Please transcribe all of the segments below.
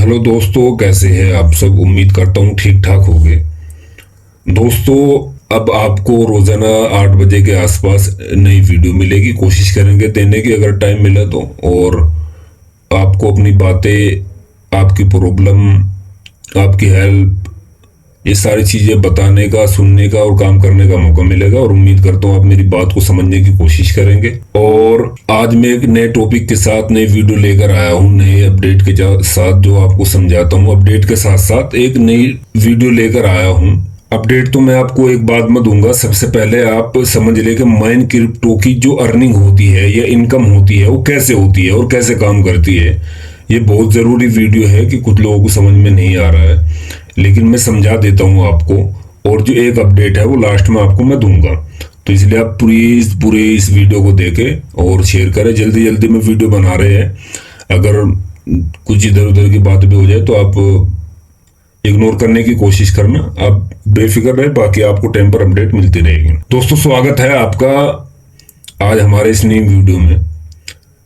Hello दोस्तों, कैसे हैं आप सब। उम्मीद करता हूँ ठीक ठाक होंगे। दोस्तों, अब आपको रोजाना 8 बजे के आसपास नई वीडियो मिलेगी। कोशिश करेंगे देने की, अगर टाइम मिले तो। और आपको अपनी बातें, आपकी प्रॉब्लम, आपकी हेल्प, ये सारी चीजें बताने का, सुनने का और काम करने का मौका मिलेगा। और उम्मीद करता हूँ आप मेरी बात को समझने की कोशिश करेंगे। और आज मैं एक नए टॉपिक के साथ नई वीडियो लेकर आया हूँ, नए अपडेट के साथ, जो आपको समझाता हूँ। अपडेट के साथ साथ एक नई वीडियो लेकर आया हूँ। अपडेट तो मैं आपको एक बात में दूंगा। सबसे पहले आप समझ ले कि माइन क्रिप्टो की जो अर्निंग होती है या इनकम होती है वो कैसे होती है और कैसे काम करती है। ये बहुत ज़रूरी वीडियो है कि कुछ लोगों को समझ में नहीं आ रहा है, लेकिन मैं समझा देता हूँ आपको। और जो एक अपडेट है वो लास्ट में आपको मैं दूंगा, तो इसलिए आप पूरे इस वीडियो को देखें और शेयर करें। जल्दी जल्दी में वीडियो बना रहे हैं। अगर कुछ इधर उधर की बात भी हो जाए तो आप इग्नोर करने की कोशिश करना। आप बेफिक्र रहे, बाकी आपको टाइम पर अपडेट मिलती रहेगी। दोस्तों, स्वागत है आपका आज हमारे इस नई वीडियो में।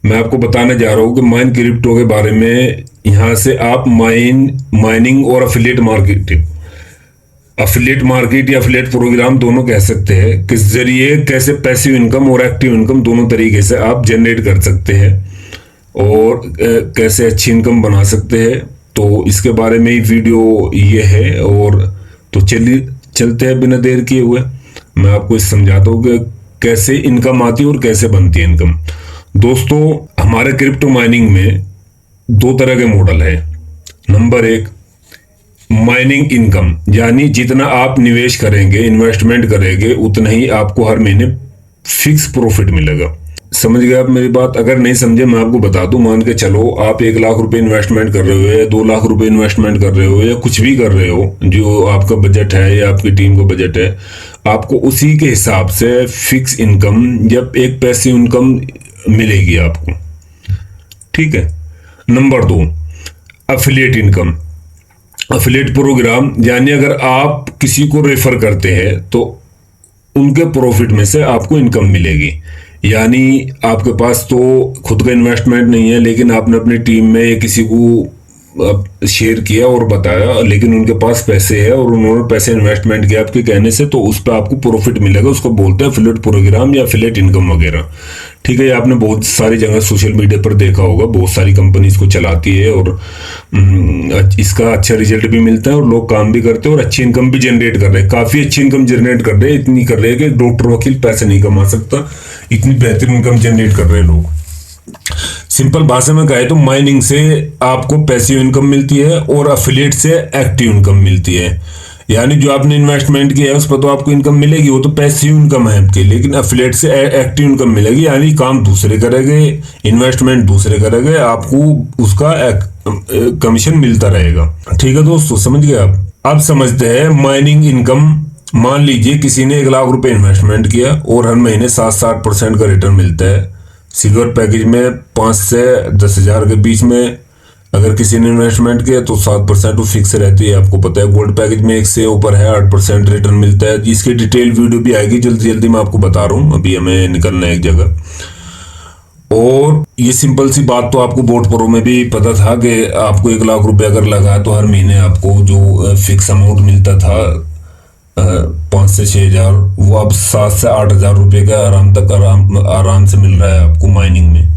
मैं आपको बताने जा रहा हूँ कि माइन क्रिप्टो के बारे में। यहाँ से आप माइनिंग और अफिलिएट मार्केट या अफिलिएट प्रोग्राम दोनों कह सकते हैं, किस जरिए कैसे पैसिव इनकम और एक्टिव इनकम दोनों तरीके से आप जनरेट कर सकते हैं और कैसे अच्छी इनकम बना सकते हैं। तो इसके बारे में ही वीडियो ये है। और तो चलिए चलते हैं बिना देर किए हुए। मैं आपको इस समझाता हूँ कि कैसे इनकम आती है और कैसे बनती है इनकम। दोस्तों, हमारे क्रिप्टो माइनिंग में दो तरह के मॉडल है। नंबर एक, माइनिंग इनकम, यानी जितना आप निवेश करेंगे, इन्वेस्टमेंट करेंगे, उतना ही आपको हर महीने फिक्स प्रॉफिट मिलेगा। समझ गए आप मेरी बात। अगर नहीं समझे मैं आपको बता दूं। मान के चलो आप 1 लाख रुपए इन्वेस्टमेंट कर रहे हो या 2 लाख रुपए इन्वेस्टमेंट कर रहे हो या कुछ भी कर रहे हो, जो आपका बजट है या आपकी टीम का बजट है, आपको उसी के हिसाब से फिक्स इनकम या एक पैसिव इनकम मिलेगी आपको। ठीक है। Number 2, affiliate income. Affiliate programme, यानी अगर आप किसी को रेफर करते हैं तो उनके प्रॉफिट में से आपको इनकम मिलेगी। यानी आपके पास तो खुद का इन्वेस्टमेंट नहीं है, लेकिन आपने अपनी टीम में या किसी को शेयर किया और बताया, लेकिन उनके पास पैसे है और उन्होंने पैसे इन्वेस्टमेंट किया आपके कहने से, तो उस पर आपको प्रॉफिट मिलेगा। उसको बोलते हैं अफिलिएट प्रोग्राम या अफिलिएट इनकम वगैरह। ठीक है। ये आपने बहुत सारी जगह सोशल मीडिया पर देखा होगा। बहुत सारी कंपनी इसको चलाती है और इसका अच्छा रिजल्ट भी मिलता है और लोग काम भी करते हैं और अच्छी इनकम भी जनरेट कर रहे हैं। काफी अच्छी इनकम जनरेट कर रहे हैं। इतनी कर रहे हैं कि डॉक्टर वकील पैसे नहीं कमा सकता, इतनी बेहतरीन इनकम जनरेट कर रहे हैं लोग। सिंपल भाषा में कहे तो माइनिंग से आपको पैसिव इनकम मिलती है और अफिलिएट से एक्टिव इनकम मिलती है। यानी जो आपने इन्वेस्टमेंट किया है उस पर तो आपको इनकम मिलेगी, वो तो पैसिव इनकम है आपके। लेकिन अफिलिएट से एक्टिव इनकम मिलेगी, यानी काम दूसरे करेंगे, इन्वेस्टमेंट दूसरे करेंगे, आपको उसका कमीशन मिलता रहेगा। ठीक है दोस्तों, समझ गए आप। अब समझते हैं माइनिंग इनकम। मान लीजिए किसी ने 1 लाख रुपए इन्वेस्टमेंट किया और हर महीने 7-8% का रिटर्न मिलता है। सिक्योर पैकेज में 5 से 10 हजार के बीच में अगर किसी ने इन्वेस्टमेंट किया तो 7% वो फिक्स रहती है, आपको पता है। गोल्ड पैकेज में 1 से ऊपर है 8% रिटर्न मिलता है। इसकी डिटेल वीडियो भी आएगी जल्दी जल्दी, मैं आपको बता रहा हूँ। अभी हमें निकलना है एक जगह। और ये सिंपल सी बात तो आपको बोर्ड प्रो में भी पता था कि आपको 1 लाख रुपए अगर लगा तो हर महीने आपको जो फिक्स अमाउंट मिलता था 5 से 6 हजार, वो अब 7 से 8 हजार रुपये का आराम से मिल रहा है आपको माइनिंग में।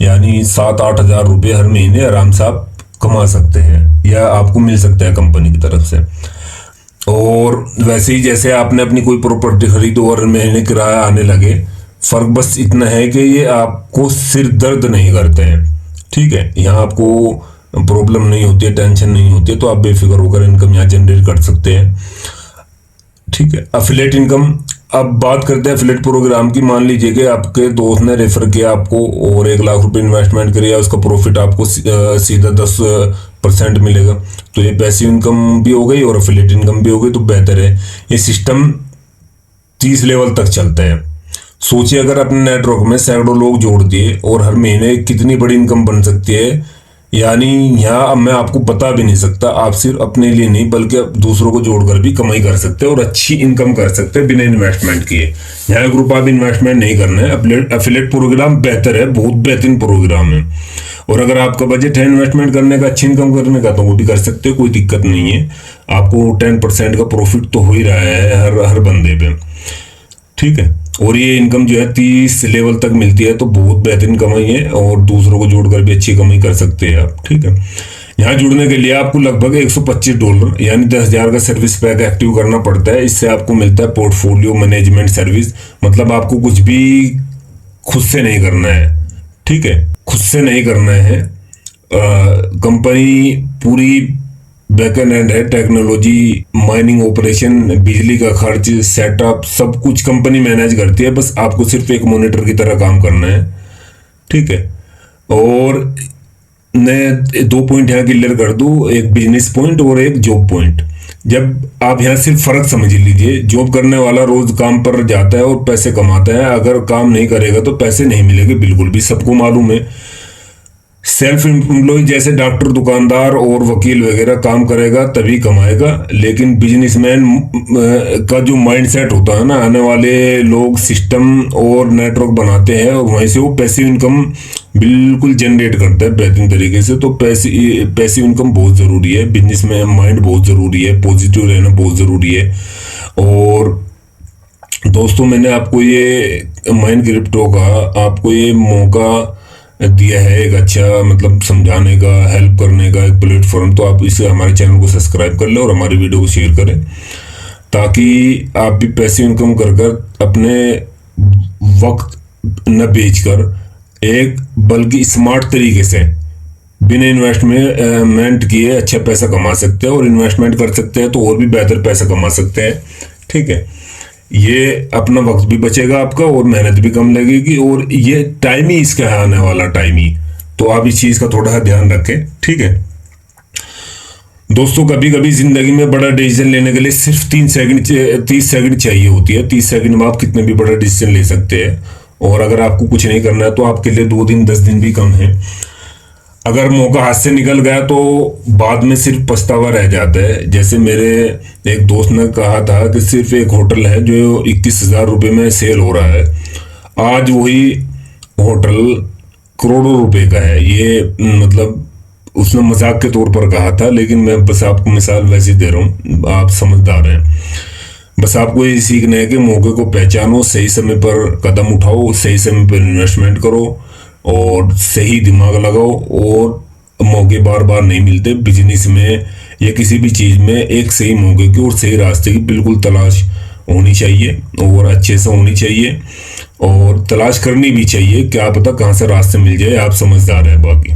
यानी 7-8 हजार रुपये हर महीने आराम से आप कमा सकते हैं या आपको मिल सकता है कंपनी की तरफ से। और वैसे ही जैसे आपने अपनी कोई प्रॉपर्टी खरीदो और महीने किराया आने लगे, फर्क बस इतना है कि ये आपको सिर दर्द नहीं करते हैं। ठीक है। यहाँ आपको प्रॉब्लम नहीं होती है, टेंशन नहीं होती है, तो आप बेफिक्र होकर इनकम यहाँ जनरेट कर सकते हैं। ठीक है। अफिलिएट इनकम, अब बात करते हैं अफिलिएट प्रोग्राम की। मान लीजिए कि आपके दोस्त ने रेफर किया आपको और 1 लाख रुपए इन्वेस्टमेंट किया, उसका प्रॉफिट आपको सीधा 10% मिलेगा। तो ये पैसिव इनकम भी हो गई और अफिलिएट इनकम भी हो गई, तो बेहतर है। ये सिस्टम 30 लेवल तक चलता है। सोचिए अगर अपने नेटवर्क में सैकड़ों लोग जोड़ दिए और हर महीने कितनी बड़ी इनकम बन सकती है। यानी यहाँ अब मैं आपको बता भी नहीं सकता, आप सिर्फ अपने लिए नहीं बल्कि दूसरों को जोड़कर भी कमाई कर सकते हैं और अच्छी इनकम कर सकते हैं बिना इन्वेस्टमेंट किए। यहाँ ग्रुप आप इन्वेस्टमेंट नहीं करना है। एफिलेट प्रोग्राम बेहतर है, बहुत बेहतरीन प्रोग्राम है। और अगर आपका बजट है इन्वेस्टमेंट करने का, अच्छी इनकम करने का, तो वो भी कर सकते हो, कोई दिक्कत नहीं है। आपको 10% का प्रॉफिट तो हो ही रहा है हर हर बंदे पे, ठीक है। और ये इनकम जो है 30 लेवल तक मिलती है, तो बहुत बेहतरीन कमाई है और दूसरों को जोड़कर भी अच्छी कमाई कर सकते हैं आप, ठीक है। यहाँ जुड़ने के लिए आपको लगभग $125 यानी 10,000 का सर्विस पैक एक्टिव करना पड़ता है। इससे आपको मिलता है पोर्टफोलियो मैनेजमेंट सर्विस, मतलब आपको कुछ भी खुद से नहीं करना है, ठीक है, खुद से नहीं करना है। कंपनी पूरी बैकएंड एंड है, टेक्नोलॉजी, माइनिंग ऑपरेशन, बिजली का खर्च, सेटअप, सब कुछ कंपनी मैनेज करती है। बस आपको सिर्फ एक मॉनिटर की तरह काम करना है, ठीक है। और मैं 2 पॉइंट यहाँ क्लियर कर दूं, एक बिजनेस पॉइंट और एक जॉब पॉइंट। जब आप यहाँ सिर्फ फर्क समझ लीजिए, जॉब करने वाला रोज काम पर जाता है और पैसे कमाता है, अगर काम नहीं करेगा तो पैसे नहीं मिलेंगे, बिल्कुल भी सबको मालूम है। सेल्फ एम्प्लॉय जैसे डॉक्टर, दुकानदार और वकील वगैरह काम करेगा तभी कमाएगा। लेकिन बिजनेसमैन का जो माइंडसेट होता है ना, आने वाले लोग सिस्टम और नेटवर्क बनाते हैं और वहीं से वो पैसिव इनकम बिल्कुल जनरेट करता है बेहतरीन तरीके से। तो पैसिव इनकम बहुत ज़रूरी है, बिजनेस में माइंड बहुत ज़रूरी है, पॉजिटिव रहना बहुत ज़रूरी है। और दोस्तों, मैंने आपको ये माइंड क्रिप्टो का आपको ये मौका दिया है एक अच्छा, मतलब समझाने का, हेल्प करने का एक प्लेटफॉर्म। तो आप इसे हमारे चैनल को सब्सक्राइब कर लें और हमारी वीडियो को शेयर करें, ताकि आप भी पैसे इनकम कर कर अपने वक्त न बेचकर एक बल्कि स्मार्ट तरीके से बिना इन्वेस्टमेंट किए अच्छा पैसा कमा सकते हैं। और इन्वेस्टमेंट कर सकते हैं तो और भी बेहतर पैसा कमा सकते हैं, ठीक है। ये अपना वक्त भी बचेगा आपका और मेहनत भी कम लगेगी, और ये टाइम ही इसका है, आने वाला टाइम ही। तो आप इस चीज का थोड़ा सा ध्यान रखें, ठीक है दोस्तों। कभी कभी जिंदगी में बड़ा डिसीजन लेने के लिए सिर्फ 30 सेकंड चाहिए होती है। 30 सेकंड में आप कितने भी बड़ा डिसीजन ले सकते हैं। और अगर आपको कुछ नहीं करना है तो आपके लिए 2 दिन 10 दिन भी कम है। अगर मौका हाथ से निकल गया तो बाद में सिर्फ पछतावा रह जाता है। जैसे मेरे एक दोस्त ने कहा था कि सिर्फ एक होटल है जो 21,000 रुपये में सेल हो रहा है, आज वही होटल करोड़ों रुपए का है। ये मतलब उसने मजाक के तौर पर कहा था, लेकिन मैं बस आपको मिसाल वैसे दे रहा हूँ, आप समझदार हैं। बस आपको ये सीखना है कि मौके को पहचानो, सही समय पर कदम उठाओ, सही समय पर इन्वेस्टमेंट करो और सही दिमाग लगाओ। और मौके बार बार नहीं मिलते। बिजनेस में या किसी भी चीज़ में एक सही मौके की और सही रास्ते की बिल्कुल तलाश होनी चाहिए और अच्छे से होनी चाहिए, और तलाश करनी भी चाहिए। क्या पता कहाँ से रास्ते मिल जाए, आप समझदार हैं बाकी,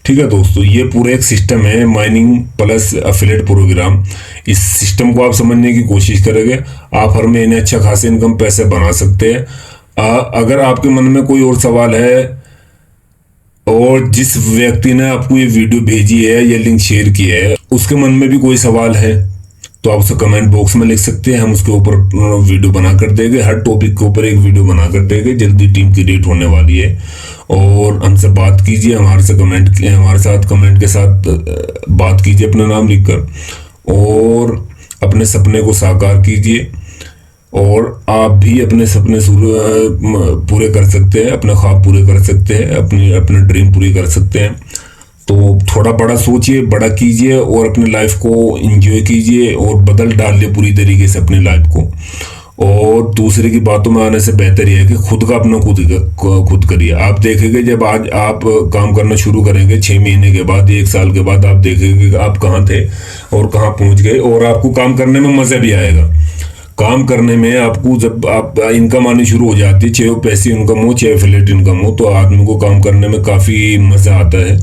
ठीक है दोस्तों। ये पूरा एक सिस्टम है, माइनिंग प्लस एफिलिएट प्रोग्राम। इस सिस्टम को आप समझने की कोशिश करेंगे, आप हर महीने अच्छा खासा इनकम पैसे बना सकते हैं। अगर आपके मन में कोई और सवाल है और जिस व्यक्ति ने आपको ये वीडियो भेजी है या लिंक शेयर किया है उसके मन में भी कोई सवाल है, तो आप उसे कमेंट बॉक्स में लिख सकते हैं। हम उसके ऊपर वीडियो बना कर देंगे, हर टॉपिक के ऊपर एक वीडियो बना कर देंगे। जल्दी टीम क्रिएट होने वाली है, और हमसे बात कीजिए, हमारे साथ कमेंट के साथ बात कीजिए अपना नाम लिखकर, और अपने सपने को साकार कीजिए। और आप भी अपने सपने पूरे कर सकते हैं, अपने ख्वाब पूरे कर सकते हैं, अपने ड्रीम पूरी कर सकते हैं। तो थोड़ा बड़ा सोचिए, बड़ा कीजिए और अपनी लाइफ को एंजॉय कीजिए और बदल डालिए पूरी तरीके से अपनी लाइफ को। और दूसरे की बातों में आने से बेहतर यह है कि खुद का अपना खुद करिए। आप देखेंगे जब आज आप काम करना शुरू करेंगे 6 महीने के बाद, 1 साल के बाद, आप देखेंगे कि आप कहाँ थे और कहाँ पहुँच गए, और आपको काम करने में मज़ा भी आएगा। काम करने में आपको जब आप इनकम आनी शुरू हो जाती है, चाहे वो पैसिव इनकम हो चाहे एफिलिएट इनकम हो, तो आदमी को काम करने में काफ़ी मज़ा आता है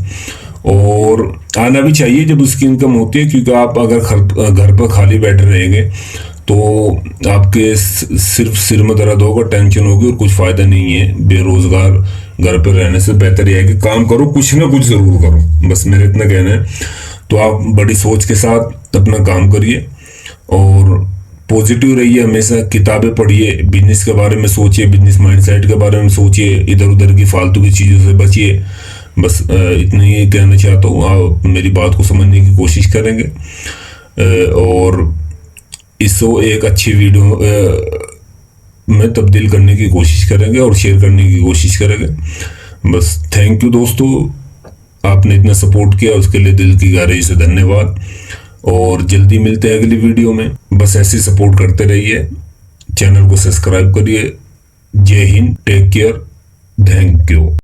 और आना भी चाहिए जब उसकी इनकम होती है। क्योंकि आप अगर घर पर खाली बैठे रहेंगे तो आपके सिर्फ सिर में दर्द होगा, टेंशन होगी और कुछ फ़ायदा नहीं है। बेरोजगार घर पर रहने से बेहतर यह है कि काम करो, कुछ ना कुछ ज़रूर करो, बस मेरा इतना कहना है। तो आप बड़ी सोच के साथ अपना काम करिए और पॉजिटिव रहिए, हमेशा किताबें पढ़िए, बिजनेस के बारे में सोचिए, बिजनेस माइंडसेट के बारे में सोचिए, इधर उधर की फालतू की चीज़ों से बचिए। बस इतनी ही कहना चाहता हूँ। आप मेरी बात को समझने की कोशिश करेंगे और इसको एक अच्छी वीडियो में तब्दील करने की कोशिश करेंगे और शेयर करने की कोशिश करेंगे। बस थैंक यू दोस्तों, आपने इतना सपोर्ट किया उसके लिए दिल की गहराई से धन्यवाद। और जल्दी मिलते हैं अगली वीडियो में। बस ऐसे सपोर्ट करते रहिए, चैनल को सब्सक्राइब करिए। जय Hind, take care, thank you.